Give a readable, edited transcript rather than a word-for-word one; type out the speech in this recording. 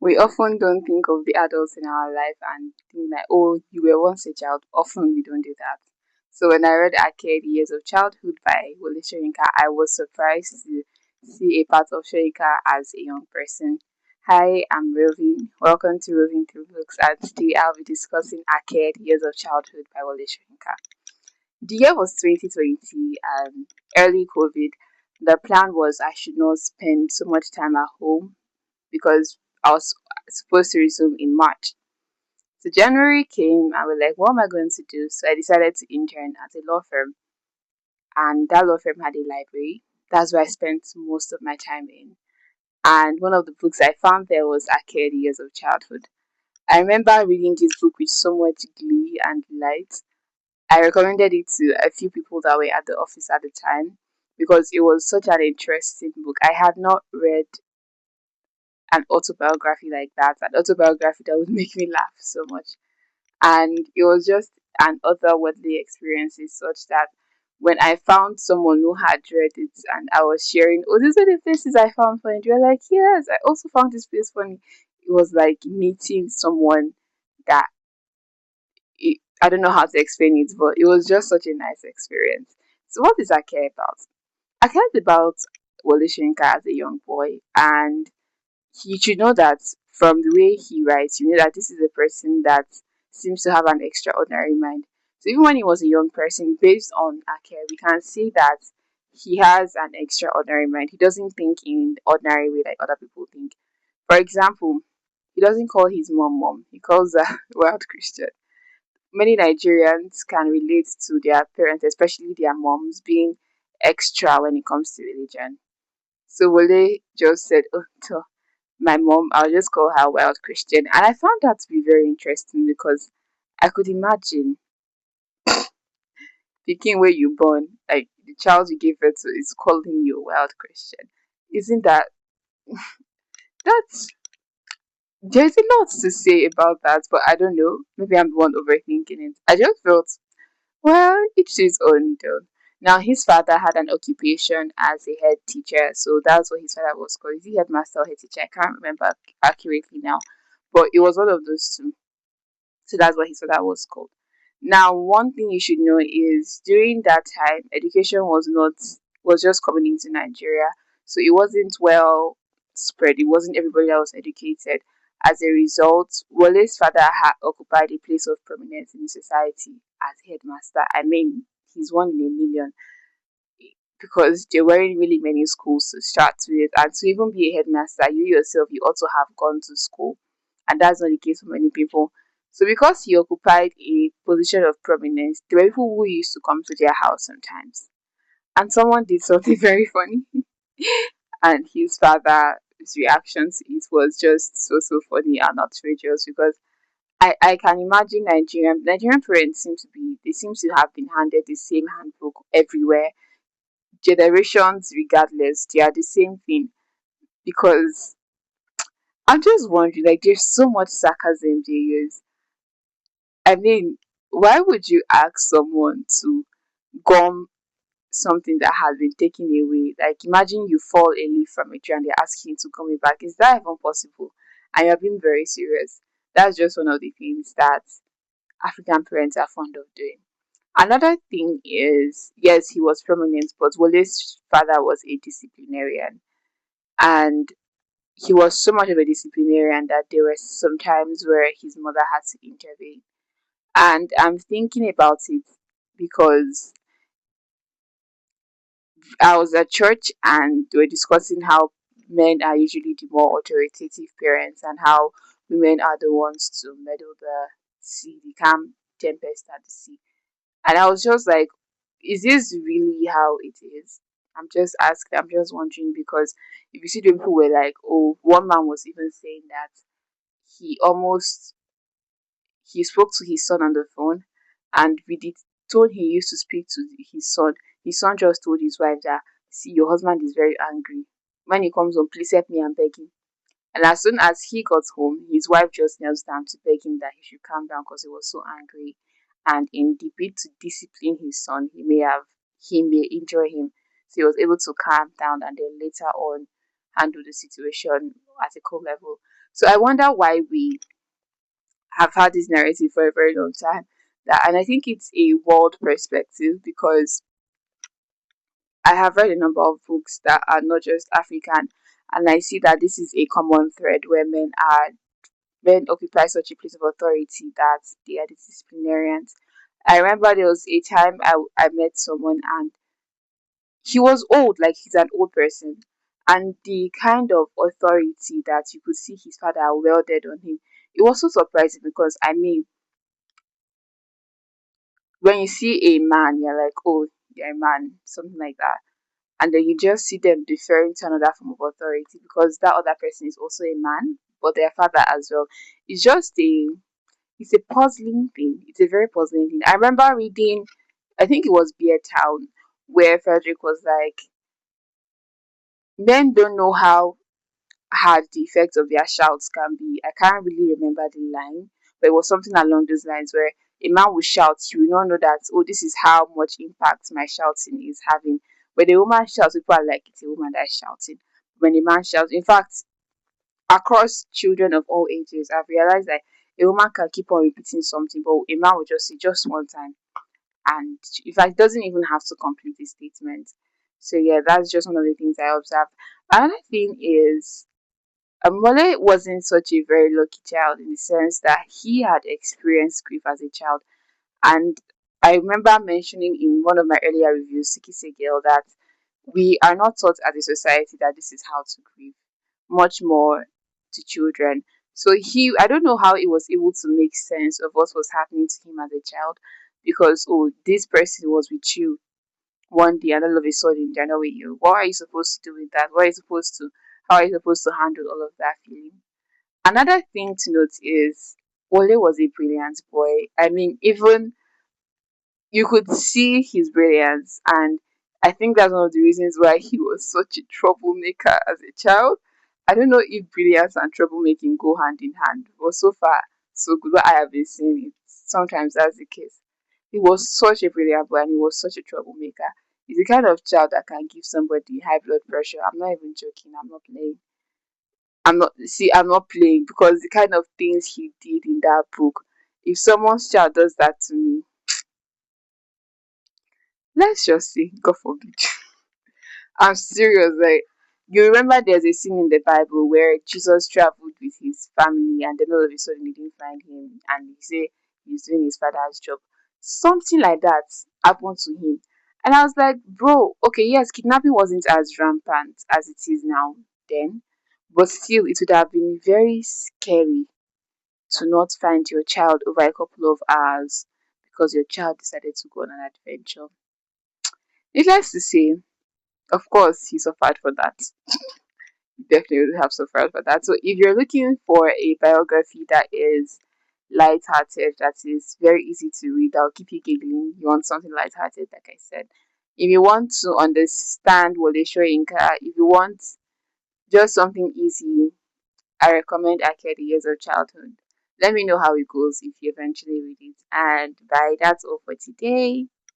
We often don't think of the adults in our life and think like, oh, you were once a child. Often we don't do that. So when I read Arcade Years of Childhood by Wole Soyinka, I was surprised to see a part of Soyinka as a young person. Hi, I'm Roving. Welcome to Roving Through Books, and today I'll be discussing Arcade Years of Childhood by Wole Soyinka. The year was 2020 and early COVID. The plan was I should not spend so much time at home because I was supposed to resume in March. So January came and we're like, what am I going to do? So I decided to intern at a law firm, and that law firm had a library. That's where I spent most of my time in. And one of the books I found there was Arcade Years of Childhood. I remember reading this book with so much glee and delight. I recommended it to a few people that were at the office at the time because it was such an interesting book. I had not read an autobiography like that, an autobiography that would make me laugh so much. And it was just an otherworldly experience such that when I found someone who had read it and I was sharing, oh, these are the places I found funny. They were like, yes, I also found this place funny. It was like meeting someone that I don't know how to explain it, but it was just such a nice experience. So, what is Ake about? Ake is about Wole Soyinka as a young boy, and you should know that from the way he writes, you know that this is a person that seems to have an extraordinary mind. So even when he was a young person, based on Ake, we can see that he has an extraordinary mind. He doesn't think in the ordinary way like other people think. For example, he doesn't call his mom. He calls her wild Christian. Many Nigerians can relate to their parents, especially their moms, being extra when it comes to religion. So Wole just said, oh, to my mom, I'll just call her Wild Christian. And I found that to be very interesting because I could imagine thinking where you born, like the child you gave birth to is calling you a Wild Christian. Isn't that's there's a lot to say about that, but I don't know. Maybe I'm the one overthinking it. I just felt, well, each to his own though. Now his father had an occupation as a head teacher, so that's what his father was called. Is he headmaster or head teacher? I can't remember accurately now, but it was one of those two. So that's what he said that was called. Now, one thing you should know is during that time, education was just coming into Nigeria, so it wasn't well spread. It wasn't everybody that was educated. As a result, Wole's father had occupied a place of prominence in society as headmaster. I mean, he's one in a million because there weren't really many schools to start with, and to even be a headmaster, you yourself you also have gone to school, and that's not the case for many people. So because he occupied a position of prominence, there were people who used to come to their house sometimes, and someone did something very funny, and his father's reaction to it was just so funny and outrageous because I can imagine Nigerian parents seem to have been handed the same handbook everywhere, generations regardless, they are the same thing. Because I'm just wondering, like, there's so much sarcasm they use. I mean, why would you ask someone to gum something that has been taken away? Like, imagine you fall a leaf from a tree and they're asking you to gum it back. Is that even possible? And you're being very serious. That's just one of the things that African parents are fond of doing. Another thing is, yes, he was prominent, but Wole's father was a disciplinarian. And he was so much of a disciplinarian that there were some times where his mother had to intervene. And I'm thinking about it because I was at church and they were discussing how men are usually the more authoritative parents and how women are the ones to meddle the sea, the calm tempest at the sea. And I was just like, is this really how it is? I'm just wondering because if you see the people were like, oh, one man was even saying that he almost he spoke to his son on the phone, and with the tone he used to speak to his son just told his wife that, see, your husband is very angry. When he comes home, please help me and beg him. And as soon as he got home, his wife just knelt down to beg him that he should calm down because he was so angry. And in the bid to discipline his son, he may injure him. So he was able to calm down and then later on handle the situation at a cool level. So I wonder why we have had this narrative for a very long time. That, and I think it's a world perspective because I have read a number of books that are not just African, and I see that this is a common thread where men occupy such a place of authority that they are the disciplinarians. I remember there was a time I met someone and he was old, like he's an old person, and the kind of authority that you could see his father wielded on him, it was so surprising because I mean, when you see a man, you're like, oh, you're a man, something like that, and then you just see them deferring to another form of authority because that other person is also a man, but their father as well. It's just a it's a puzzling thing. It's a very puzzling thing. I remember reading, I think it was Beer Town, where Frederick was like, men don't know how hard the effects of their shouts can be. I can't really remember the line, but it was something along those lines where a man will shout, he will not know that, oh, this is how much impact my shouting is having. When a woman shouts, people are like, it's a woman that's shouting. When a man shouts, in fact, across children of all ages, I've realized that a woman can keep on repeating something, but a man will just say just one time. And in fact, doesn't even have to complete the statement. So yeah, that's just one of the things I observed. Another thing is Mole wasn't such a very lucky child in the sense that he had experienced grief as a child. And I remember mentioning in one of my earlier reviews, Siki Girl, that we are not taught as a society that this is how to grieve, much more to children. So I don't know how he was able to make sense of what was happening to him as a child because, oh, this person was with you one day and all of a sudden they're not with you. What are you supposed to do with that? How are you supposed to handle all of that feeling? Another thing to note is Wole was a brilliant boy. I mean, even you could see his brilliance, and I think that's one of the reasons why he was such a troublemaker as a child. I don't know if brilliance and troublemaking go hand in hand, but so far, so good. What I have been seeing it, sometimes that's the case. He was such a brilliant boy and he was such a troublemaker. He's the kind of child that can give somebody high blood pressure. I'm not even joking, I'm not playing. I'm not playing because the kind of things he did in that book, if someone's child does that to me, let's just say, God forbid. I'm serious. Like, you remember there's a scene in the Bible where Jesus traveled with his family and then all of a sudden they didn't find him and he say he's doing his father's job. Something like that happened to him. And I was like, bro, okay, yes, kidnapping wasn't as rampant as it is now then, but still it would have been very scary to not find your child over a couple of hours because your child decided to go on an adventure. Needless to say, of course, he suffered for that. He definitely would have suffered for that. So, if you're looking for a biography that is light-hearted, that is very easy to read, that'll keep you giggling. You want something light-hearted, like I said. If you want to understand Wole Soyinka, if you want just something easy, I recommend Ake the Years of Childhood. Let me know how it goes if you eventually read it. And bye, that's all for today.